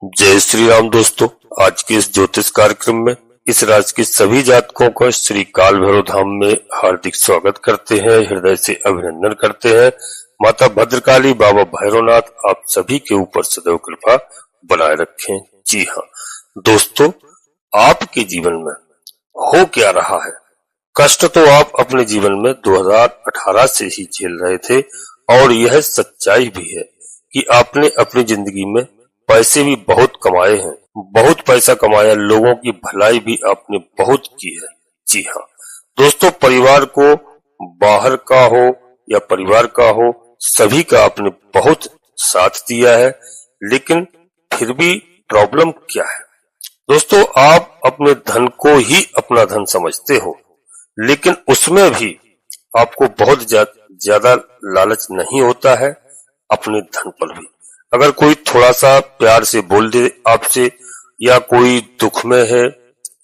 जय श्री राम दोस्तों। आज के इस ज्योतिष कार्यक्रम में इस राशि के सभी जातकों का श्री काल भैरव धाम में हार्दिक स्वागत करते हैं, हृदय से अभिनंदन करते हैं। माता भद्रकाली, बाबा भैरवनाथ आप सभी के ऊपर सदैव कृपा बनाए रखें। जी हाँ दोस्तों, आपके जीवन में हो क्या रहा है? कष्ट तो आप अपने जीवन में 2018 से ही झेल रहे थे और यह सच्चाई भी है कि आपने अपनी जिंदगी में पैसे भी बहुत कमाए हैं, बहुत पैसा कमाया, लोगों की भलाई भी आपने बहुत की है। जी हाँ दोस्तों, परिवार को बाहर का हो या परिवार का हो, सभी का आपने बहुत साथ दिया है, लेकिन फिर भी प्रॉब्लम क्या है दोस्तों? आप अपने धन को ही अपना धन समझते हो, लेकिन उसमें भी आपको बहुत ज्यादा लालच नहीं होता है अपने धन पर भी। अगर कोई थोड़ा सा प्यार से बोल दे आपसे, या कोई दुख में है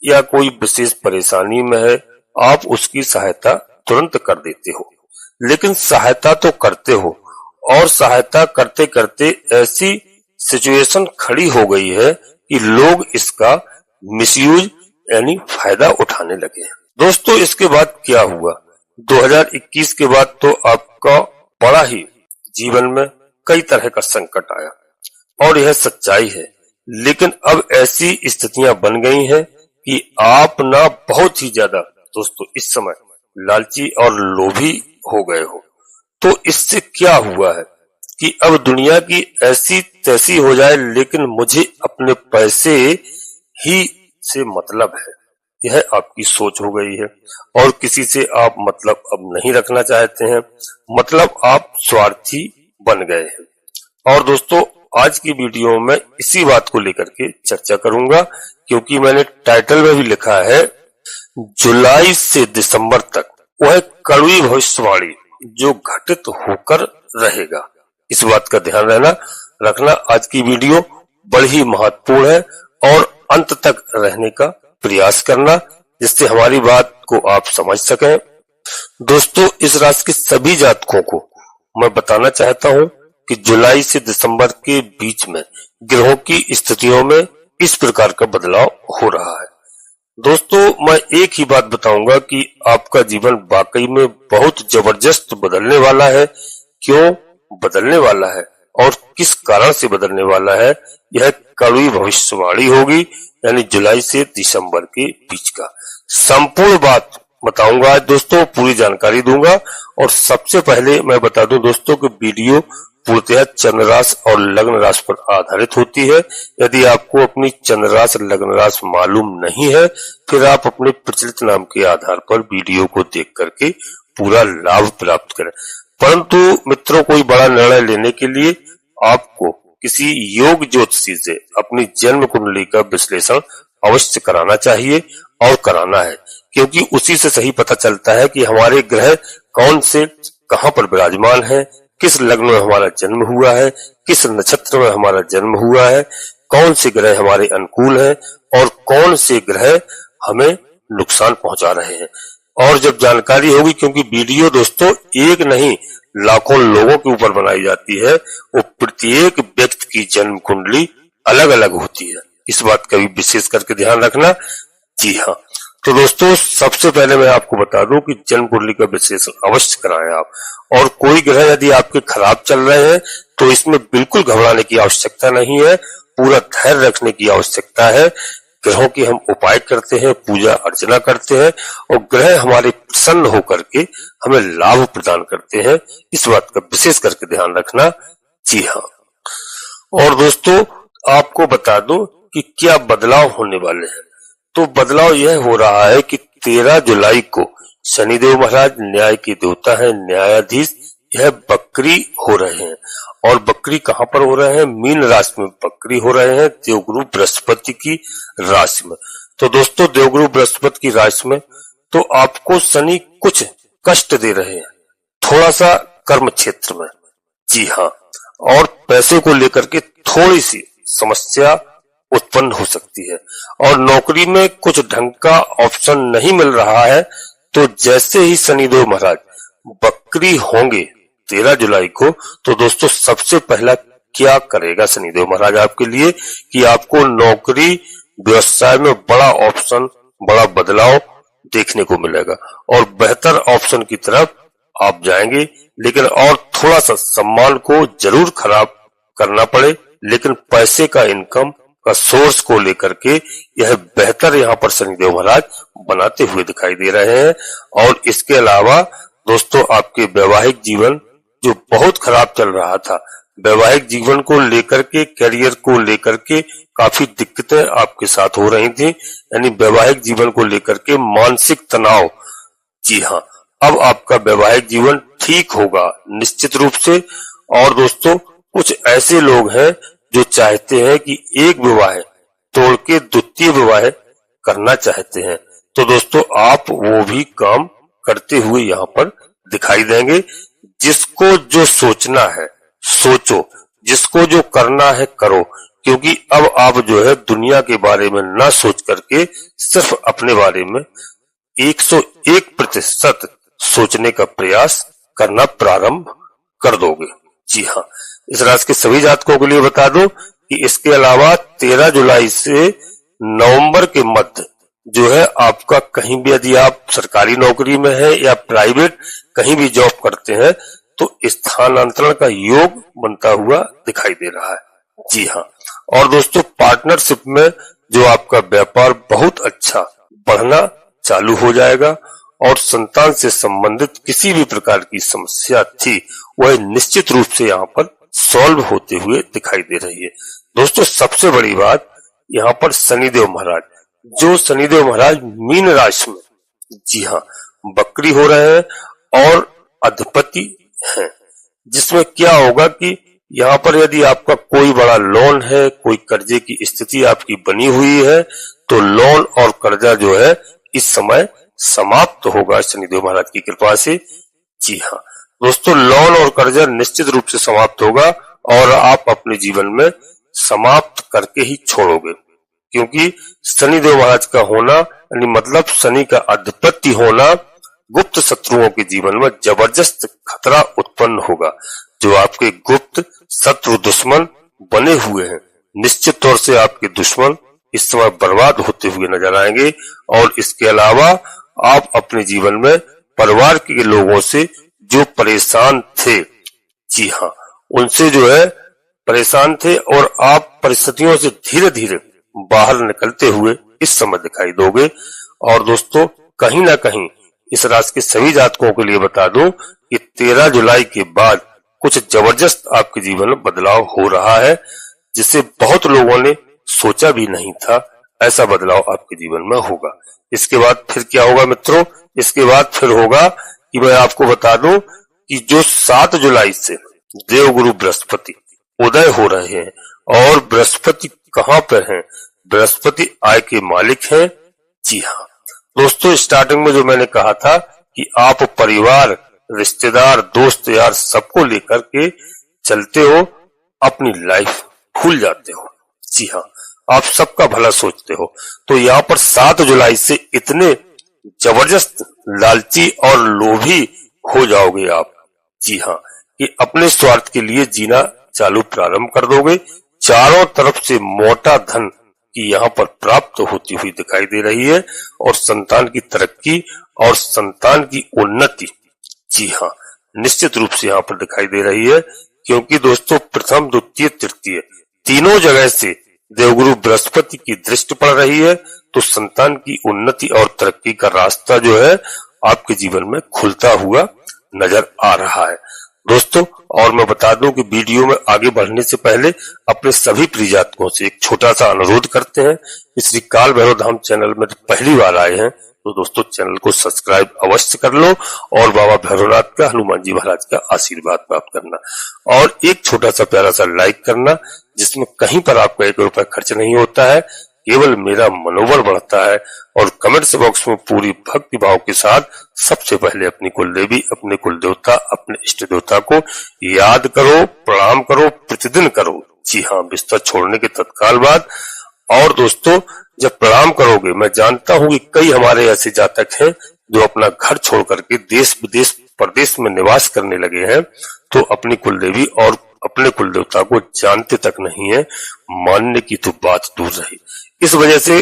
या कोई विशेष परेशानी में है, आप उसकी सहायता तुरंत कर देते हो। लेकिन सहायता तो करते हो और सहायता करते करते ऐसी सिचुएशन खड़ी हो गई है कि लोग इसका मिसयूज यानी फायदा उठाने लगे हैं। दोस्तों, इसके बाद क्या हुआ? 2021 के बाद तो आपका बड़ा ही जीवन में कई तरह का संकट आया और यह सच्चाई है। लेकिन अब ऐसी स्थितियां बन गई हैं कि आप ना बहुत ही ज्यादा दोस्तों इस समय लालची और लोभी हो गए हो। तो इससे क्या हुआ है कि अब दुनिया की ऐसी तैसी हो जाए, लेकिन मुझे अपने पैसे ही से मतलब है, यह आपकी सोच हो गई है और किसी से आप मतलब अब नहीं रखना चाहते हैं, मतलब आप स्वार्थी बन गए हैं। और दोस्तों, आज की वीडियो में इसी बात को लेकर के चर्चा करूंगा, क्योंकि मैंने टाइटल में भी लिखा है जुलाई से दिसंबर तक वह कड़वी भविष्यवाणी जो घटित होकर रहेगा। इस बात का ध्यान रखना। आज की वीडियो बड़ी ही महत्वपूर्ण है और अंत तक रहने का प्रयास करना, जिससे हमारी बात को आप समझ सकें। दोस्तों, इस राशि के सभी जातकों को मैं बताना चाहता हूं कि जुलाई से दिसंबर के बीच में ग्रहों की स्थितियों में इस प्रकार का बदलाव हो रहा है। दोस्तों, मैं एक ही बात बताऊंगा कि आपका जीवन वाकई में बहुत जबरदस्त बदलने वाला है। क्यों बदलने वाला है और किस कारण से बदलने वाला है, यह कड़वी भविष्यवाणी होगी, यानी जुलाई से दिसंबर के बीच का संपूर्ण बात बताऊंगा आज दोस्तों, पूरी जानकारी दूंगा। और सबसे पहले मैं बता दूं दोस्तों कि वीडियो पूर्णतः चंद्र राशि और लग्न राशि पर आधारित होती है। यदि आपको अपनी चंद्र राशि और लग्न राशि मालूम नहीं है, फिर आप अपने प्रचलित नाम के आधार पर वीडियो को देख करके पूरा लाभ प्राप्त करें। परंतु मित्रों, कोई बड़ा निर्णय लेने के लिए आपको किसी योग ज्योतिषी से अपनी जन्म कुंडली का विश्लेषण अवश्य कराना चाहिए और कराना है, क्योंकि उसी से सही पता चलता है कि हमारे ग्रह कौन से कहां पर विराजमान है, किस लग्न में हमारा जन्म हुआ है, किस नक्षत्र में हमारा जन्म हुआ है, कौन से ग्रह हमारे अनुकूल हैं और कौन से ग्रह हमें नुकसान पहुंचा रहे हैं। और जब जानकारी होगी, क्योंकि वीडियो दोस्तों एक नहीं लाखों लोगों के ऊपर बनाई जाती है, वो प्रत्येक व्यक्ति की जन्म कुंडली अलग अलग होती है, इस बात का भी विशेष करके ध्यान रखना। जी हाँ, तो दोस्तों, सबसे पहले मैं आपको बता दूं कि जन्म कुंडली का विश्लेषण अवश्य कराएं आप। और कोई ग्रह यदि आपके खराब चल रहे हैं तो इसमें बिल्कुल घबराने की आवश्यकता नहीं है, पूरा धैर्य रखने की आवश्यकता है। ग्रहों की हम उपाय करते हैं, पूजा अर्चना करते हैं और ग्रह हमारे प्रसन्न होकर के हमें लाभ प्रदान करते हैं, इस बात का विशेष करके ध्यान रखना। जी हाँ, और दोस्तों आपको बता दूं कि क्या बदलाव होने वाले हैं। तो बदलाव यह हो रहा है कि 13 जुलाई को शनिदेव महाराज न्याय के देवता है, न्यायाधीश, यह बकरी हो रहे हैं। और बकरी कहां पर हो रहे हैं? मीन राशि में बकरी हो रहे हैं, देवगुरु बृहस्पति की राशि में। तो दोस्तों, देवगुरु बृहस्पति की राशि में तो आपको शनि कुछ कष्ट दे रहे हैं, थोड़ा सा कर्म क्षेत्र में। जी हाँ, और पैसे को लेकर के थोड़ी सी समस्या उत्पन्न हो सकती है और नौकरी में कुछ ढंग का ऑप्शन नहीं मिल रहा है। तो जैसे ही शनिदेव महाराज बकरी होंगे 13 जुलाई को, तो दोस्तों सबसे पहला क्या करेगा शनिदेव महाराज आपके लिए कि आपको नौकरी व्यवसाय में बड़ा ऑप्शन, बड़ा बदलाव देखने को मिलेगा और बेहतर ऑप्शन की तरफ आप जाएंगे। लेकिन और थोड़ा सा सम्मान को जरूर खराब करना पड़े, लेकिन पैसे का इनकम का सोर्स को लेकर के यह बेहतर यहाँ पर शनिदेव महाराज बनाते हुए दिखाई दे रहे हैं। और इसके अलावा दोस्तों आपके वैवाहिक जीवन जो बहुत खराब चल रहा था, वैवाहिक जीवन को लेकर के, करियर को लेकर के काफी दिक्कतें आपके साथ हो रही थी, यानी वैवाहिक जीवन को लेकर के मानसिक तनाव। जी हाँ, अब आपका वैवाहिक जीवन ठीक होगा निश्चित रूप से। और दोस्तों कुछ ऐसे लोग हैं जो चाहते हैं कि एक विवाह तोड़ के द्वितीय विवाह करना चाहते हैं, तो दोस्तों आप वो भी काम करते हुए यहाँ पर दिखाई देंगे। जिसको जो सोचना है सोचो, जिसको जो करना है करो, क्योंकि अब आप जो है दुनिया के बारे में ना सोच करके सिर्फ अपने बारे में 101% सोचने का प्रयास करना प्रारंभ कर दोगे। जी हाँ, इस राशि के सभी जातकों के लिए बता दो कि इसके अलावा 13 जुलाई से नवंबर के मध्य जो है आपका कहीं भी, यदि आप सरकारी नौकरी में है या प्राइवेट कहीं भी जॉब करते हैं, तो स्थानांतरण का योग बनता हुआ दिखाई दे रहा है। जी हाँ, और दोस्तों पार्टनरशिप में जो आपका व्यापार बहुत अच्छा बढ़ना चालू हो जाएगा और संतान से संबंधित किसी भी प्रकार की समस्या थी वह निश्चित रूप से यहाँ पर सॉल्व होते हुए दिखाई दे रही है। दोस्तों सबसे बड़ी बात यहाँ पर शनिदेव महाराज, जो शनिदेव महाराज मीन राशि में, जी हाँ, बकरी हो रहे हैं और अधिपति हैं, जिसमें क्या होगा कि यहाँ पर यदि आपका कोई बड़ा लोन है, कोई कर्जे की स्थिति आपकी बनी हुई है, तो लोन और कर्जा जो है इस समय समाप्त होगा शनिदेव महाराज की कृपा से। जी हाँ दोस्तों, लोन और कर्जा निश्चित रूप से समाप्त होगा और आप अपने जीवन में समाप्त करके ही छोड़ोगे, क्योंकि शनिदेव महाराज का होना यानी मतलब शनि का अधिपति होना गुप्त शत्रुओं के जीवन में जबरदस्त खतरा उत्पन्न होगा। जो आपके गुप्त शत्रु दुश्मन बने हुए हैं, निश्चित तौर से आपके दुश्मन इस समय बर्बाद होते हुए नजर आएंगे। और इसके अलावा आप अपने जीवन में परिवार के लोगों से जो परेशान थे, जी हाँ, उनसे जो है परेशान थे और आप परिस्थितियों से धीरे धीरे बाहर निकलते हुए इस समय दिखाई दोगे। और दोस्तों कहीं ना कहीं इस राशि के सभी जातकों के लिए बता दूं कि 13 जुलाई के बाद कुछ जबरदस्त आपके जीवन में बदलाव हो रहा है, जिसे बहुत लोगों ने सोचा भी नहीं था ऐसा बदलाव आपके जीवन में होगा। इसके बाद फिर क्या होगा मित्रों, इसके बाद फिर होगा कि मैं आपको बता दूं कि जो 7 जुलाई से देवगुरु बृहस्पति उदय हो रहे हैं, और बृहस्पति कहाँ पर हैं, बृहस्पति आय के मालिक हैं। जी हाँ दोस्तों, स्टार्टिंग में जो मैंने कहा था कि आप परिवार, रिश्तेदार, दोस्त यार सबको लेकर के चलते हो, अपनी लाइफ भूल जाते हो। जी हाँ, आप सबका भला सोचते हो, तो यहाँ पर 7 जुलाई से इतने जबरदस्त लालची और लोभी हो जाओगे आप। जी हाँ, कि अपने स्वार्थ के लिए जीना चालू प्रारंभ कर दोगे। चारों तरफ से मोटा धन की यहाँ पर प्राप्त होती हुई दिखाई दे रही है और संतान की तरक्की और संतान की उन्नति, जी हाँ, निश्चित रूप से यहाँ पर दिखाई दे रही है। क्योंकि दोस्तों प्रथम, द्वितीय, तृतीय तीनों जगह से देवगुरु बृहस्पति की दृष्टि पड़ रही है, तो संतान की उन्नति और तरक्की का रास्ता जो है आपके जीवन में खुलता हुआ नजर आ रहा है दोस्तों। और मैं बता दूं कि वीडियो में आगे बढ़ने से पहले अपने सभी प्रिय जातकों से एक छोटा सा अनुरोध करते हैं कि श्री काल भैरव धाम चैनल में पहली बार आए हैं तो दोस्तों चैनल को सब्सक्राइब अवश्य कर लो और बाबा भैरवनाथ का, हनुमान जी महाराज का आशीर्वाद प्राप्त करना और एक छोटा सा प्यारा सा लाइक करना, जिसमें कहीं पर आपका 1 रुपया खर्च नहीं होता है, केवल मेरा मनोबल बढ़ता है। और कमेंट्स बॉक्स में पूरी भक्ति भाव के साथ सबसे पहले अपनी कुल देवी, अपने कुल देवता, अपने इष्ट देवता को याद करो, प्रणाम करो, प्रतिदिन करो। जी हाँ, बिस्तर छोड़ने के तत्काल बाद। और दोस्तों जब प्रणाम करोगे, मैं जानता हूँ कि कई हमारे ऐसे जातक हैं जो अपना घर छोड़ करके देश विदेश परदेश में निवास करने लगे हैं, तो अपनी कुल देवी और अपने कुल देवता को जानते तक नहीं है, मानने की तो बात दूर रही। इस वजह से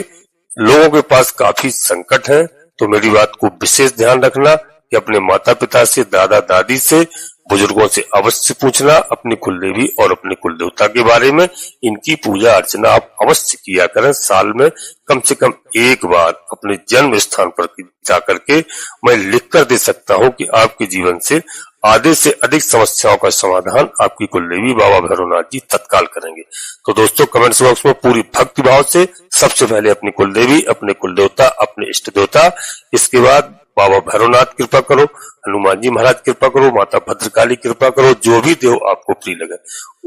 लोगों के पास काफी संकट है। तो मेरी बात को विशेष ध्यान रखना कि अपने माता पिता से, दादा दादी से, बुजुर्गों से अवश्य पूछना अपनी कुलदेवी और अपने कुल देवता के बारे में। इनकी पूजा अर्चना आप अवश्य किया करें। साल में कम से कम एक बार अपने जन्म स्थान पर जाकर के मैं लिख कर दे सकता हूं कि आपके जीवन से आधे से अधिक समस्याओं का समाधान आपकी कुलदेवी बाबा भैरवनाथ जी तत्काल करेंगे। तो दोस्तों, कमेंट्स बॉक्स में पूरी भक्ति भाव से सबसे पहले अपनी कुलदेवी, अपने कुल देवता, अपने इष्ट देवता, इसके बाद बाबा भैरवनाथ कृपा करो, हनुमान जी महाराज कृपा करो, माता भद्रकाली कृपा करो, जो भी देव आपको प्रिय लगे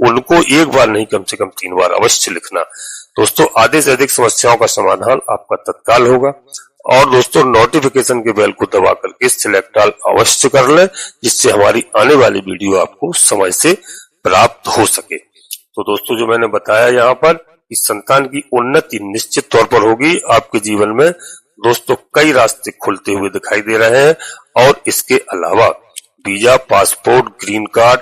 उनको एक बार नहीं कम से कम 3 बार अवश्य लिखना। दोस्तों, आधे से अधिक समस्याओं का समाधान आपका तत्काल होगा। और दोस्तों, नोटिफिकेशन के बेल को दबा करके सिलेक्ट ऑल अवश्य कर लें, जिससे हमारी आने वाली वीडियो आपको समय से प्राप्त हो सके। तो दोस्तों, जो मैंने बताया यहाँ पर, इस संतान की उन्नति निश्चित तौर पर होगी आपके जीवन में। दोस्तों, कई रास्ते खुलते हुए दिखाई दे रहे हैं। और इसके अलावा वीजा, पासपोर्ट, ग्रीन कार्ड,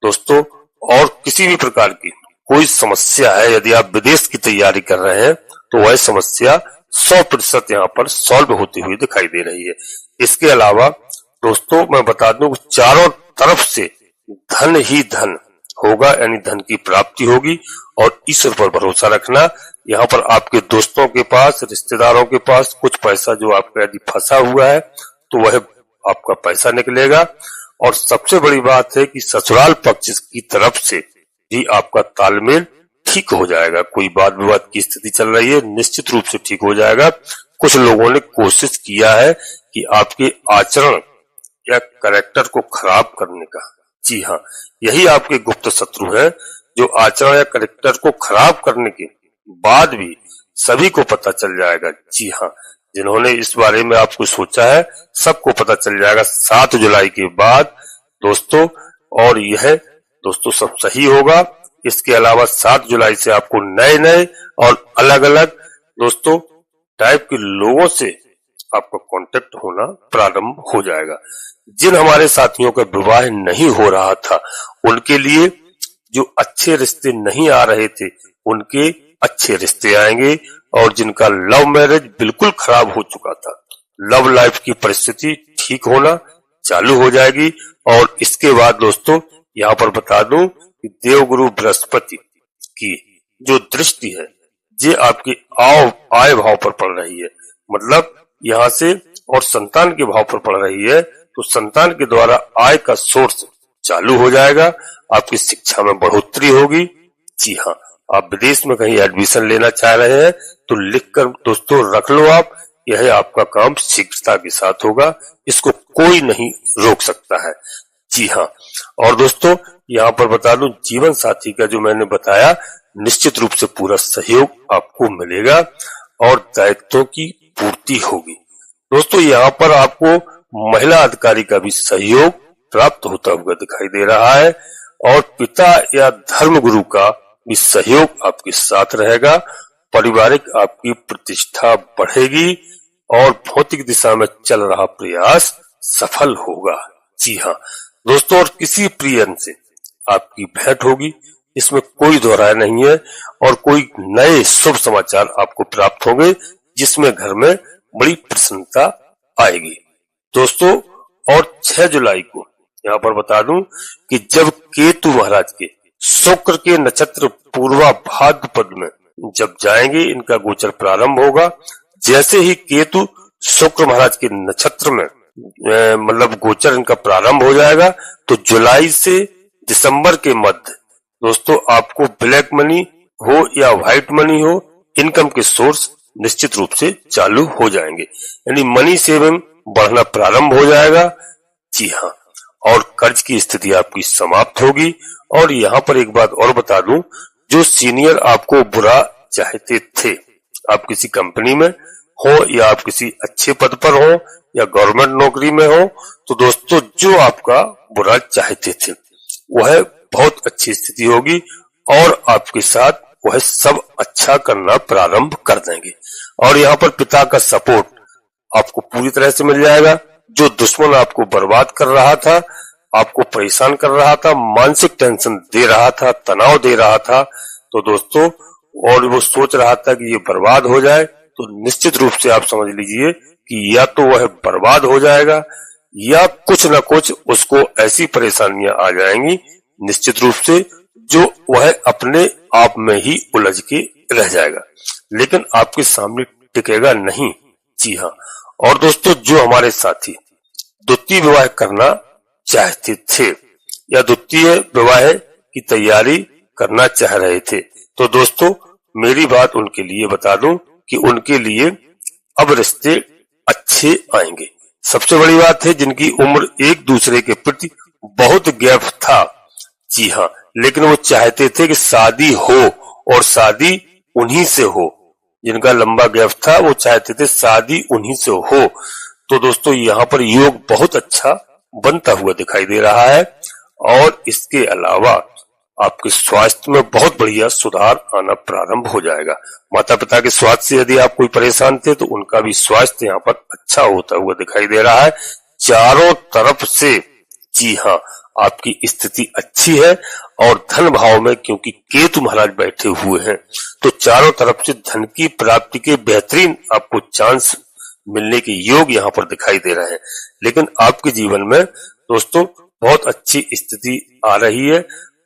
दोस्तों, और किसी भी प्रकार की कोई समस्या है, यदि आप विदेश की तैयारी कर रहे हैं तो वह समस्या 100% यहाँ पर सॉल्व होती हुई दिखाई दे रही है। इसके अलावा दोस्तों, मैं बता दूं कि चारों तरफ से धन ही धन होगा, यानी धन की प्राप्ति होगी। और ईश्वर पर भरोसा रखना। यहाँ पर आपके दोस्तों के पास, रिश्तेदारों के पास कुछ पैसा जो आपका यदि फंसा हुआ है तो वह आपका पैसा निकलेगा। और सबसे बड़ी बात है कि ससुराल पक्ष की तरफ से भी आपका तालमेल ठीक हो जाएगा। कोई वाद विवाद की स्थिति चल रही है, निश्चित रूप से ठीक हो जाएगा। कुछ लोगों ने कोशिश किया है कि आपके आचरण या कैरेक्टर को खराब करने का, जी हाँ, यही आपके गुप्त शत्रु है, जो आचरण या कैरेक्टर को खराब करने के बाद भी सभी को पता चल जाएगा। जी हाँ, जिन्होंने इस बारे में आपको सोचा है सबको पता चल जाएगा 7 जुलाई के बाद दोस्तों। और यह दोस्तों सब सही होगा। इसके अलावा 7 जुलाई से आपको नए नए और अलग अलग दोस्तों टाइप के लोगों से आपका कांटेक्ट होना प्रारंभ हो जाएगा। जिन हमारे साथियों का विवाह नहीं हो रहा था उनके लिए, जो अच्छे रिश्ते नहीं आ रहे थे उनके अच्छे रिश्ते आएंगे। और जिनका लव मैरिज बिल्कुल खराब हो चुका था, लव लाइफ की परिस्थिति ठीक होना चालू हो जाएगी। और इसके बाद दोस्तों, यहाँ पर बता दूं कि देवगुरु बृहस्पति की जो दृष्टि है ये आपकी आय भाव पर पड़ रही है, मतलब यहाँ से, और संतान के भाव पर पड़ रही है। तो संतान के द्वारा आय का सोर्स चालू हो जाएगा। आपकी शिक्षा में बढ़ोतरी होगी। जी हाँ, आप विदेश में कहीं एडमिशन लेना चाह रहे हैं तो लिखकर दोस्तों रख लो आप, यह आपका काम शीघ्रता के साथ होगा, इसको कोई नहीं रोक सकता है। जी हाँ, और दोस्तों यहाँ पर बता दूं, जीवन साथी का जो मैंने बताया, निश्चित रूप से पूरा सहयोग आपको मिलेगा और दायित्वों की पूर्ति होगी। दोस्तों, यहाँ पर आपको महिला अधिकारी का भी सहयोग प्राप्त होता हुआ दिखाई दे रहा है। और पिता या धर्म गुरु का भी सहयोग आपके साथ रहेगा। पारिवारिक आपकी प्रतिष्ठा बढ़ेगी और भौतिक दिशा में चल रहा प्रयास सफल होगा। जी हाँ दोस्तों, और किसी प्रियजन से आपकी भेंट होगी, इसमें कोई दोहराया नहीं है। और कोई नए शुभ समाचार आपको प्राप्त होंगे जिसमें घर में बड़ी प्रसन्नता आएगी दोस्तों। और 6 जुलाई को यहाँ पर बता दूं कि जब केतु महाराज के शुक्र के नक्षत्र पूर्वा भाद्रपद में जब जाएंगे, इनका गोचर प्रारंभ होगा। जैसे ही केतु शुक्र महाराज के नक्षत्र में मतलब गोचर इनका प्रारंभ हो जाएगा, तो जुलाई से दिसंबर के मध्य दोस्तों आपको ब्लैक मनी हो या व्हाइट मनी हो, इनकम के सोर्स निश्चित रूप से चालू हो जाएंगे, यानी मनी सेविंग बढ़ना प्रारंभ हो जाएगा। जी हाँ, और कर्ज की स्थिति आपकी समाप्त होगी। और यहाँ पर एक बात और बता दूं, जो सीनियर आपको बुरा चाहते थे, आप किसी कंपनी में हो या आप किसी अच्छे पद पर हो या गवर्नमेंट नौकरी में हो, तो दोस्तों जो आपका बुरा चाहते थे वह बहुत अच्छी स्थिति होगी और आपके साथ वह सब अच्छा करना प्रारंभ कर देंगे। और यहाँ पर पिता का सपोर्ट आपको पूरी तरह से मिल जाएगा। जो दुश्मन आपको बर्बाद कर रहा था, आपको परेशान कर रहा था, मानसिक टेंशन दे रहा था, तनाव दे रहा था, तो दोस्तों और वो सोच रहा था कि ये बर्बाद हो जाए, तो निश्चित रूप से आप समझ लीजिए कि या तो वह बर्बाद हो जाएगा या कुछ न कुछ उसको ऐसी परेशानियां आ जाएंगी निश्चित रूप से जो वह अपने आप में ही उलझ के रह जाएगा, लेकिन आपके सामने टिकेगा नहीं। जी हाँ। और दोस्तों जो हमारे साथी द्वितीय विवाह करना चाहते थे या द्वितीय विवाह की तैयारी करना चाह रहे थे, तो दोस्तों मेरी बात उनके लिए बता दूं कि उनके लिए अब रिश्ते अच्छे आएंगे। सबसे बड़ी बात है जिनकी उम्र एक दूसरे के प्रति बहुत गैप था, जी हाँ, लेकिन वो चाहते थे कि शादी हो और शादी उन्हीं से हो। जिनका लंबा गैप था वो चाहते थे शादी उन्हीं से हो। तो दोस्तों यहाँ पर योग बहुत अच्छा बनता हुआ दिखाई दे रहा है और इसके अलावा आपके स्वास्थ्य में बहुत बढ़िया सुधार आना प्रारंभ हो जाएगा। माता पिता के स्वास्थ्य से यदि आप कोई परेशान थे तो उनका भी स्वास्थ्य यहाँ पर अच्छा होता हुआ दिखाई दे रहा है चारों तरफ से। जी हाँ, आपकी स्थिति अच्छी है और धन भाव में क्योंकि केतु महाराज बैठे हुए हैं तो चारों तरफ से धन की प्राप्ति के बेहतरीन आपको चांस मिलने के योग यहाँ पर दिखाई दे रहे हैं। लेकिन आपके जीवन में दोस्तों बहुत अच्छी स्थिति आ रही है,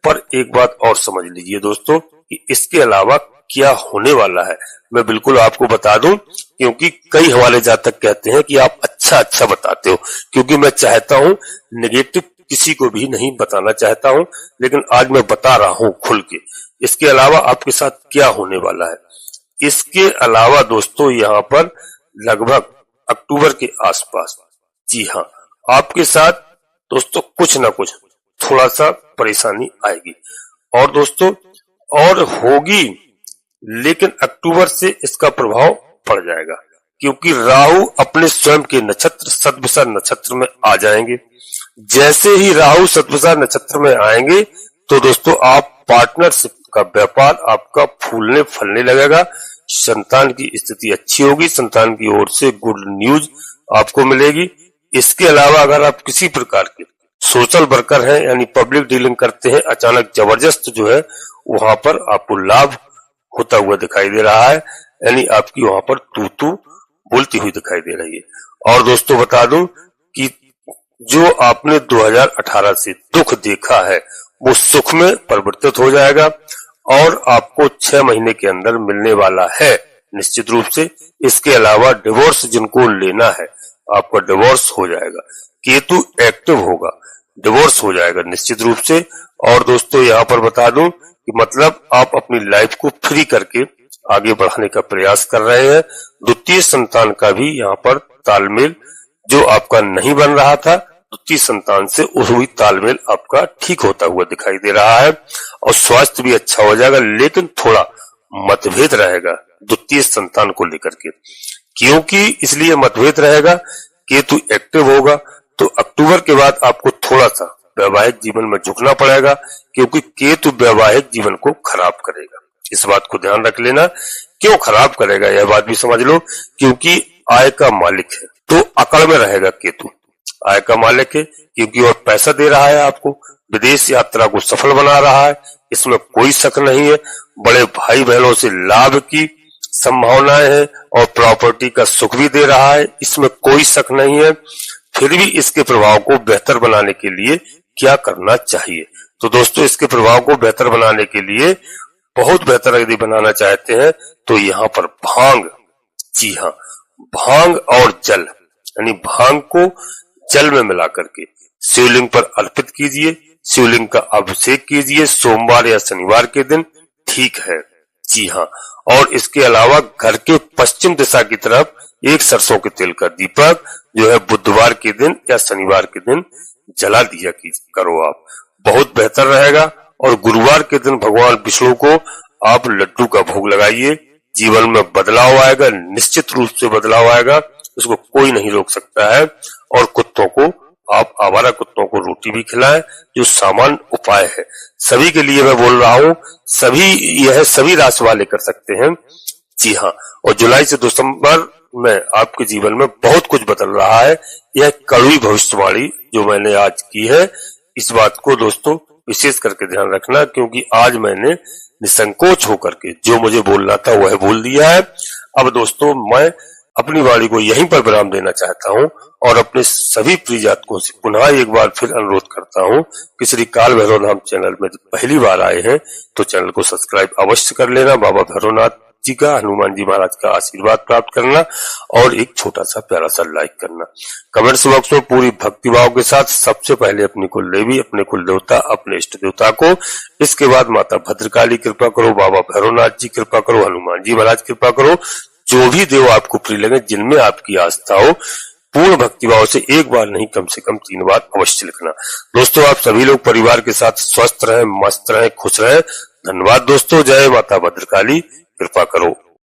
पर एक बात और समझ लीजिए दोस्तों कि इसके अलावा क्या होने वाला है मैं बिल्कुल आपको बता दूं, क्योंकि कई हवाले जातक कहते हैं कि आप अच्छा बताते हो, क्योंकि मैं चाहता हूं नेगेटिव किसी को भी नहीं बताना चाहता हूं, लेकिन आज मैं बता रहा हूं खुल के। इसके अलावा आपके साथ क्या होने वाला है, इसके अलावा दोस्तों यहाँ पर लगभग अक्टूबर के आसपास, जी हाँ, आपके साथ दोस्तों कुछ ना कुछ थोड़ा सा परेशानी आएगी और दोस्तों और होगी, लेकिन अक्टूबर से इसका प्रभाव पड़ जाएगा क्योंकि राहु अपने स्वयं के नक्षत्र सतभिषा नक्षत्र में आ जाएंगे। जैसे ही राहु सतभिषा नक्षत्र में आएंगे तो दोस्तों आप पार्टनरशिप का व्यापार आपका फूलने फलने लगेगा, संतान की स्थिति अच्छी होगी, संतान की ओर से गुड न्यूज आपको मिलेगी। इसके अलावा अगर आप किसी प्रकार के सोशल वर्कर हैं यानी पब्लिक डीलिंग करते हैं, अचानक जबरदस्त जो है वहां पर आपको लाभ होता हुआ दिखाई दे रहा है, यानी आपकी वहां पर तू बोलती हुई दिखाई दे रही है। और दोस्तों बता दूं कि जो आपने 2018 से दुख देखा है वो सुख में परिवर्तित हो जाएगा और आपको 6 महीने के अंदर मिलने वाला है निश्चित रूप से। इसके अलावा डिवोर्स जिनको लेना है आपका डिवोर्स हो जाएगा, केतु एक्टिव होगा, डिवोर्स हो जाएगा निश्चित रूप से। और दोस्तों यहाँ पर बता दूं कि मतलब आप अपनी लाइफ को फ्री करके आगे बढ़ाने का प्रयास कर रहे हैं। द्वितीय संतान का भी यहाँ पर तालमेल जो आपका नहीं बन रहा था, द्वितीय संतान से हुई तालमेल आपका ठीक होता हुआ दिखाई दे रहा है और स्वास्थ्य भी अच्छा हो जाएगा, लेकिन थोड़ा मतभेद रहेगा द्वितीय संतान को लेकर के। क्योंकि इसलिए मतभेद रहेगा, केतु एक्टिव होगा तो अक्टूबर के बाद आपको थोड़ा सा वैवाहिक जीवन में झुकना पड़ेगा क्योंकि केतु वैवाहिक जीवन को खराब करेगा। इस बात को ध्यान रख लेना। क्यों खराब करेगा यह बात भी समझ लो, क्योंकि आय का मालिक है तो अकड़ में रहेगा केतु। आय का मालिक है क्योंकि और पैसा दे रहा है आपको, विदेश यात्रा को सफल बना रहा है, इसमें कोई शक नहीं है। बड़े भाई बहनों से लाभ की संभावनाएं हैं और प्रॉपर्टी का सुख भी दे रहा है, इसमें कोई शक नहीं है। फिर भी इसके प्रभाव को बेहतर बनाने के लिए क्या करना चाहिए, तो दोस्तों इसके प्रभाव को बेहतर बनाने के लिए बहुत बेहतर यदि बनाना चाहते हैं तो यहाँ पर भांग, जी हाँ, भांग और जल यानी भांग को जल में मिला करके शिवलिंग पर अर्पित कीजिए, शिवलिंग का अभिषेक कीजिए सोमवार या शनिवार के दिन, ठीक है। जी हाँ, और इसके अलावा घर के पश्चिम दिशा की तरफ एक सरसों के तेल का दीपक जो है बुधवार के दिन या शनिवार के दिन जला दिया करो आप, बहुत बेहतर रहेगा। और गुरुवार के दिन भगवान विष्णु को आप लड्डू का भोग लगाइए, जीवन में बदलाव आएगा, निश्चित रूप से बदलाव आएगा, उसको कोई नहीं रोक सकता है। और कुत्तों को आप आवारा कुत्तों को रोटी भी खिलाएं, जो सामान्य उपाय है, सभी के लिए मैं बोल रहा हूँ, सभी राशि वाले कर सकते हैं। जी हाँ, और जुलाई से दिसंबर में आपके जीवन में बहुत कुछ बदल रहा है। यह कड़वी भविष्यवाणी जो मैंने आज की है, इस बात को दोस्तों विशेष करके ध्यान रखना, क्योंकि आज मैंने निसंकोच होकर के जो मुझे बोलना था वह बोल दिया है। अब दोस्तों मैं अपनी वाणी को यहीं पर विराम देना चाहता हूं और अपने सभी प्रिय जातकों से पुनः एक बार फिर अनुरोध करता हूं कि श्री काल भैरव धाम चैनल में पहली बार आए हैं तो चैनल को सब्सक्राइब अवश्य कर लेना, बाबा भैरवनाथ जी का, हनुमान जी महाराज का आशीर्वाद प्राप्त करना और एक छोटा सा प्यारा सा लाइक करना। कमेंट्स बॉक्स में पूरी भक्ति भाव के साथ सबसे पहले अपनी कुल देवी, अपने कुल देवता, अपने इष्ट देवता को, इसके बाद माता भद्रकाली कृपा करो, बाबा भैरवनाथ जी कृपा करो, हनुमान जी महाराज कृपा करो, जो भी देव आपको प्रिय लगे, जिनमें आपकी आस्था हो, पूर्ण भक्तिभाव से एक बार नहीं कम से कम 3 बार अवश्य लिखना। दोस्तों आप सभी लोग परिवार के साथ स्वस्थ रहें, मस्त रहें, खुश रहें। धन्यवाद दोस्तों। जय माता भद्रकाली, कृपा करो।